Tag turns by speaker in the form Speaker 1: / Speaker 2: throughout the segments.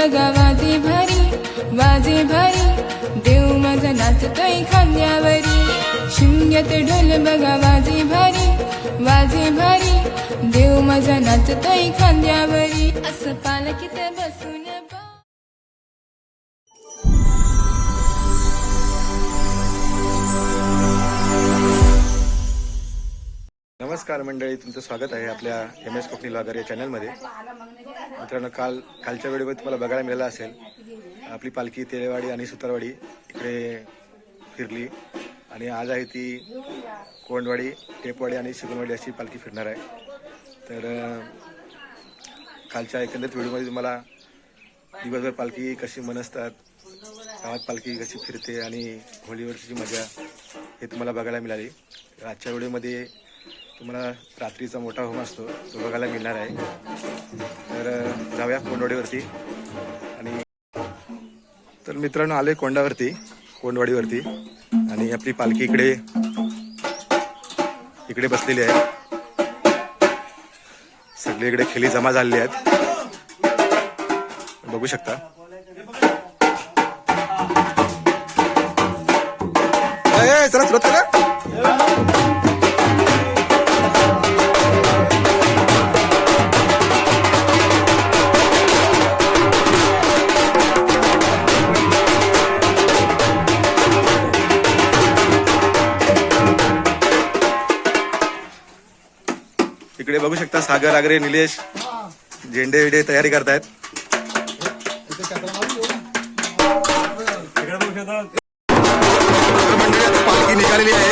Speaker 1: बघा वाजे भारी देव माझा नाचतोय खांद्यावरी. शिमग्यात ढोल बघा वाजे भारी देव माझा नाचतोय खांद्यावरी. असं पालखीत बसून
Speaker 2: नमस्कार मंडळी, तुमचं स्वागत आहे आपल्या MS कोकणी ब्लॉगर या चॅनलमध्ये. मित्रांनो, कालच्या व्हिडिओमध्ये तुम्हाला बघायला मिळालं असेल आपली पालखी तेलेवाडी आणि सुतारवाडी इकडे फिरली आणि आज आहे ती कोंडवाडी, टेपवाडी आणि शिगुणवाडी अशी पालखी फिरणार आहे. तर कालच्या एकंदरीत व्हिडिओमध्ये तुम्हाला दिवसभर पालखी कशी मनसतात, गावात पालखी कशी फिरते आणि होळीवरची मजा हे तुम्हाला बघायला मिळाली. तर आजच्या व्हिडिओमध्ये तुम्हाला रात्रीचा मोठा होम असतो तो बघायला मिळणार आहे. तर जाऊया कोंडवाडीवरती. आणि तर मित्रांनो, आले कोंडवाडीवरती आणि आपली पालखी इकडे बसलेली आहे. सगळे इकडे खेळी जमा झालेली आहेत, बघू शकता. चला सुरुवात करा. इकडे बघू शकता सागर, आगरे, निलेश झेंडे विडे तयारी करतायत. पालखी निघालेली आहे.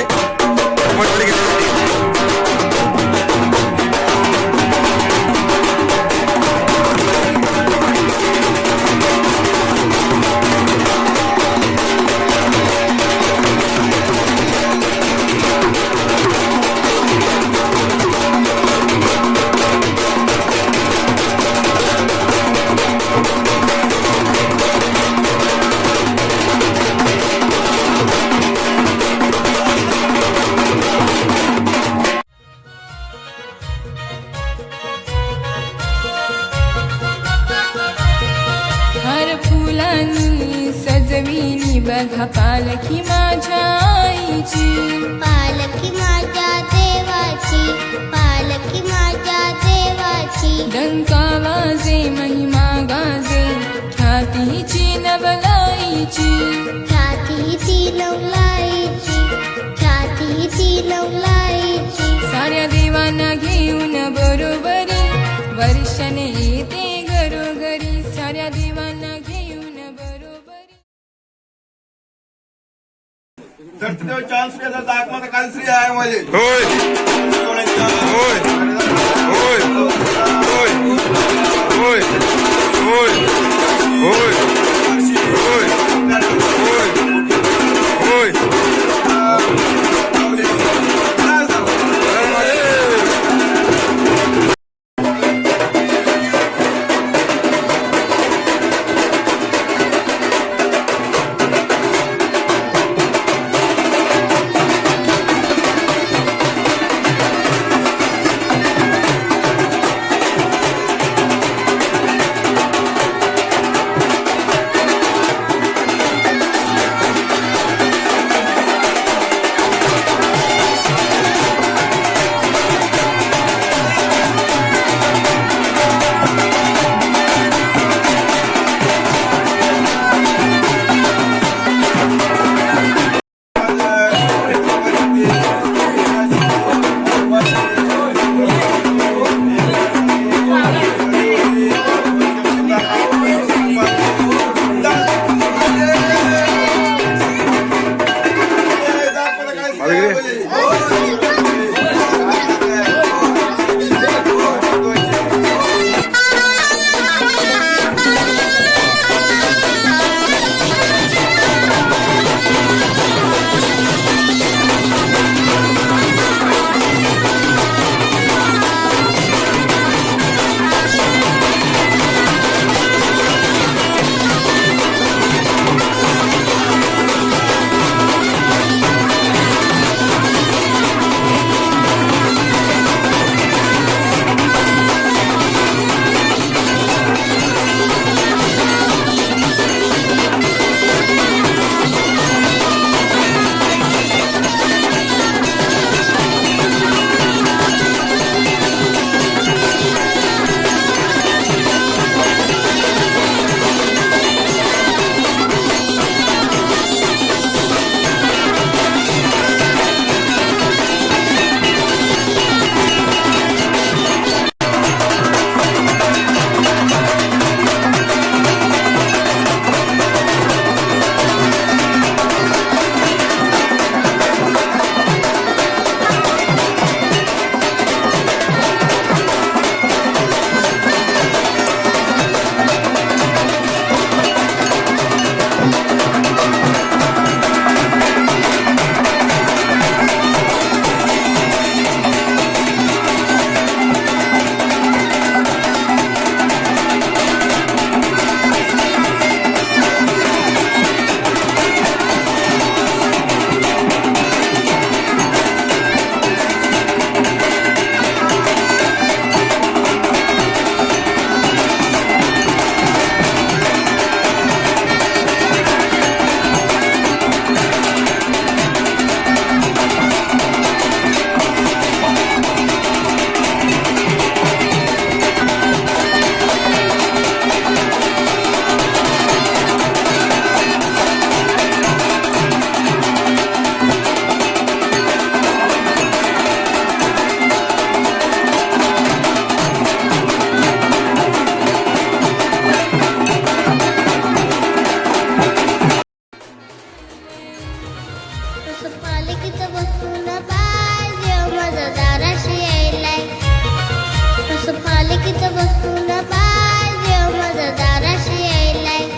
Speaker 1: सजविली बघा पालखी माझ्या आईची,
Speaker 3: पालखी माझ्या देवाची, पालखी माझ्या देवाची.
Speaker 1: डंका वाजे महिमा गाजे ख्यातीची नवलाईची,
Speaker 3: ख्यातीची नवलाईची, ख्यातीची नवलाईची.
Speaker 1: साऱ्या देवांना घेऊन बरोबरी वर्षाने येते घरोघरी. साऱ्या देवांना घेऊन बरोबरी.
Speaker 4: तर तुझ्या चान्स घ्यायचा दाखवाचा कालश्री आहे माझे.
Speaker 2: होय होय होय होय होय होय होय होय होय.
Speaker 3: असं पालखीत बसून देव माझा दाराशी यायलाय असं पालखीत बसून देव माझा दाराशी यायलाय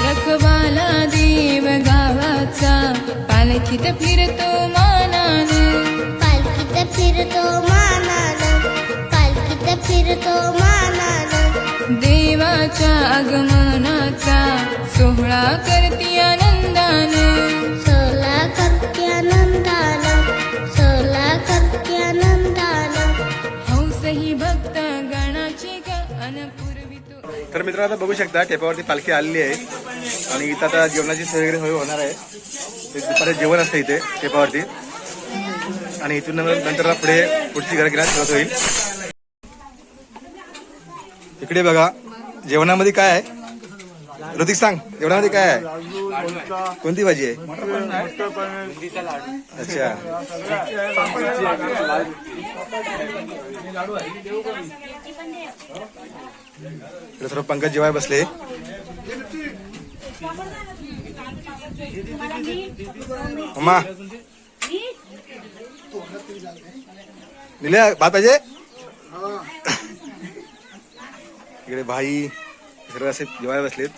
Speaker 1: रखवाला देव गावाचा पालखीत फिरतो मानानं
Speaker 3: पालखीत फिरतो मानानं पालखीत फिरतो मानानं
Speaker 1: देवाच्या आगमनाचा सोहळा करती आनंदानं
Speaker 3: सोला करते आनंदानं सोला करते आनंदानं
Speaker 1: हौस ही भक्त गणाची ग अनपूर्वितो.
Speaker 2: तर मित्र आता बघू शकता टेपावरती पालखी आलेली आहे आणि इथं आता जेवणाची सोय वगैरे होणार आहे. ते दुपारी जेवण असतं इथे टेपावरती आणि इथून नंतर पुढे पुढची घरगिरात सुरुवात होईल. इकडे बघा जेवणामध्ये काय आहे ऋतिक सांग जेवणामध्ये काय आहे कोणती भाजी आहे. अच्छा इकडे सर्व पंकज जेवाय बसले. अम्मा दिल्या भात पाहिजे. इकडे भाई सर्व असे जेवाय बसलेत.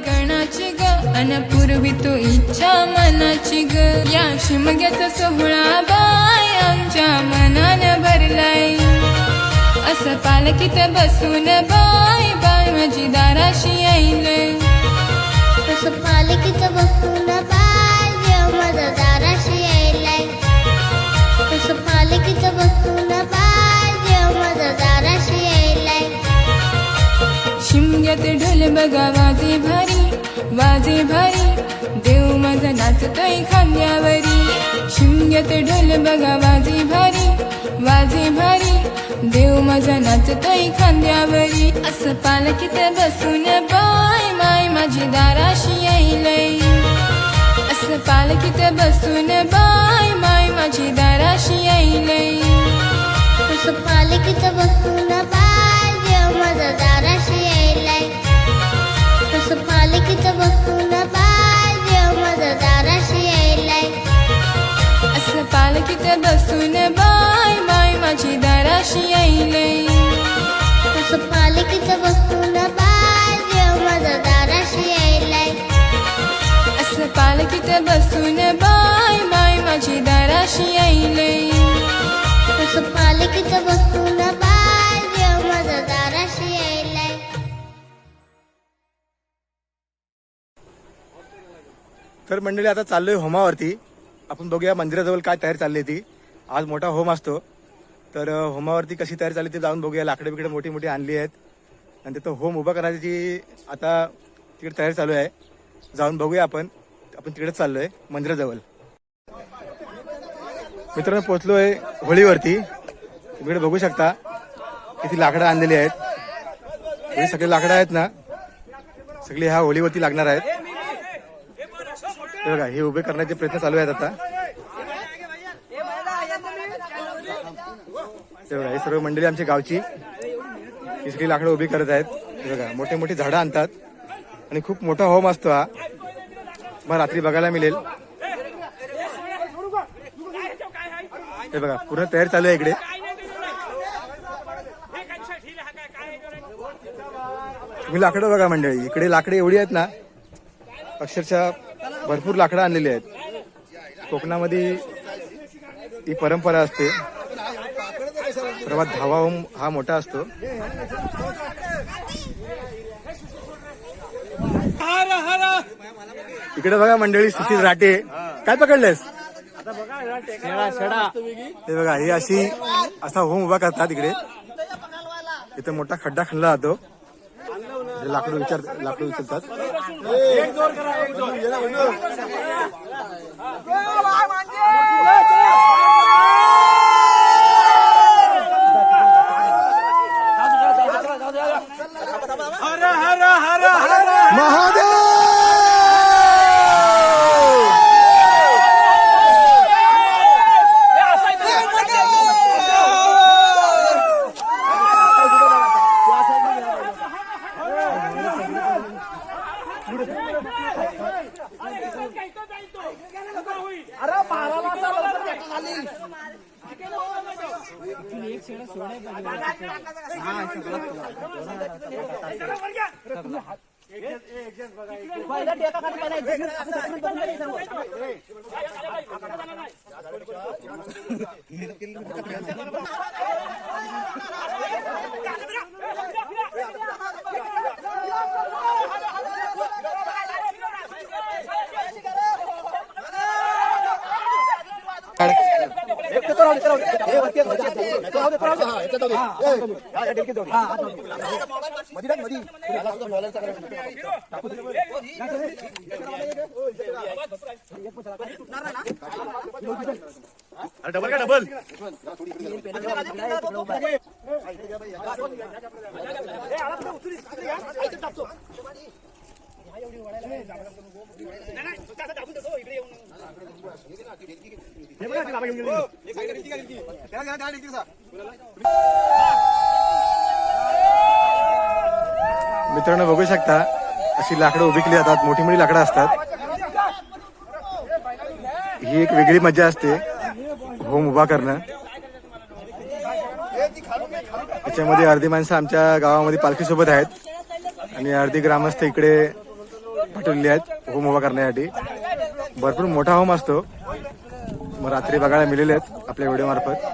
Speaker 1: गणाची ग अन पूर्वी तो इच्छा मनाची ग या शिमग्याचा सोहळा बाय आमच्या मनानं भरलाय असं पालखीत बसून बाय बाय माझी दाराशी यायले
Speaker 3: तसं पालखीत बसून बाय देव माझा दाराशी यायलाय तसं पालखीत बसून बाय देव माझा दाराशी यायलाय
Speaker 1: शिमग्यात ढोल बघा वाजे भारी देव माझा नाचतोय खांद्यावरी शिमग्यात ढोल बघा वाजे भारी देव माझा नाचतोय खांद्यावरी असं पालखीत बसून बाय माय माझी दाराशी यायलय असं पालखीत बसून बाय माय माझी दाराशी यायलय
Speaker 3: तसं पालखीत बसून बाय देव माझा दाराशी यायलाय तसं पालखीत बसून बाय देव माझा दाराशी यायलाय
Speaker 1: असं पालखीत बसून बाय माय माझी दाराशी यायलय
Speaker 3: तसं पालखीत बसून बाय देव माझा दाराशी यायलाय
Speaker 1: असं पालखीत बसून बाय माय माझी दाराशी यायलय
Speaker 3: तसं पालखीत बसून बाय देव माझा दाराशी यायलाय
Speaker 2: तर मंडळी आता चाललोय होमावरती. आपण बघूया मंदिराजवळ काय तयारी चालली ती. आज मोठा होम असतो तर होमावरती कशी तयारी चालली ते जाऊन बघूया. लाकडे बिकडे मोठी मोठी आणली आहेत आणि तिथं होम उभा करण्याची आता तिकडे तयारी चालू आहे. जाऊन बघूया आपण तिकडेच चाललोय मंदिराजवळ. मित्रांनो पोचलोय होळीवरती. तिकडे बघू शकता किती लाकडं आणलेली आहेत. हे सगळे लाकडं आहेत ना सगळे ह्या होळीवरती लागणार आहेत. बघा हे उभे करण्याचे प्रयत्न चालू आहेत आता. बघा हे सर्व मंडळी आमच्या गावची ही सगळी लाकडं उभी करत आहेत. बघा मोठे मोठी झाडं आणतात आणि खूप मोठा होम असतो हा. मग रात्री बघायला मिळेल. हे बघा पूर्ण तयारी चालू आहे इकडे. तुम्ही लाकडं बघा मंडळी. इकडे लाकडे एवढी आहेत ना अक्षरशः भरपूर लाकडं आणलेली आहेत. कोकणामध्ये ही परंपरा असते. सर्वात धावा होम हा मोठा असतो. इकडे बघा मंडळी सुशील राटे. काय पकडलेस? हे बघा ही असा होम उभा करतात इकडे. इथे मोठा खड्डा खणला जातो. लाकडं उचलतात. महादेव डबल का डबल मित्रांनो बघू शकता अशी लाकडं उभी केली जातात. मोठी मोठी लाकडं असतात. ही एक वेगळी मजा असते होम उभा करणं. त्याच्यामध्ये अर्धी माणसं आमच्या गावामध्ये पालखी सोबत आहेत आणि अर्धी ग्रामस्थ इकडे पाठवलेली आहेत होम उभा करण्यासाठी. भरपूर मोठा होम असतो. मग रात्री बघायला मिळाले आहेत आपल्या व्हिडिओ मार्फत.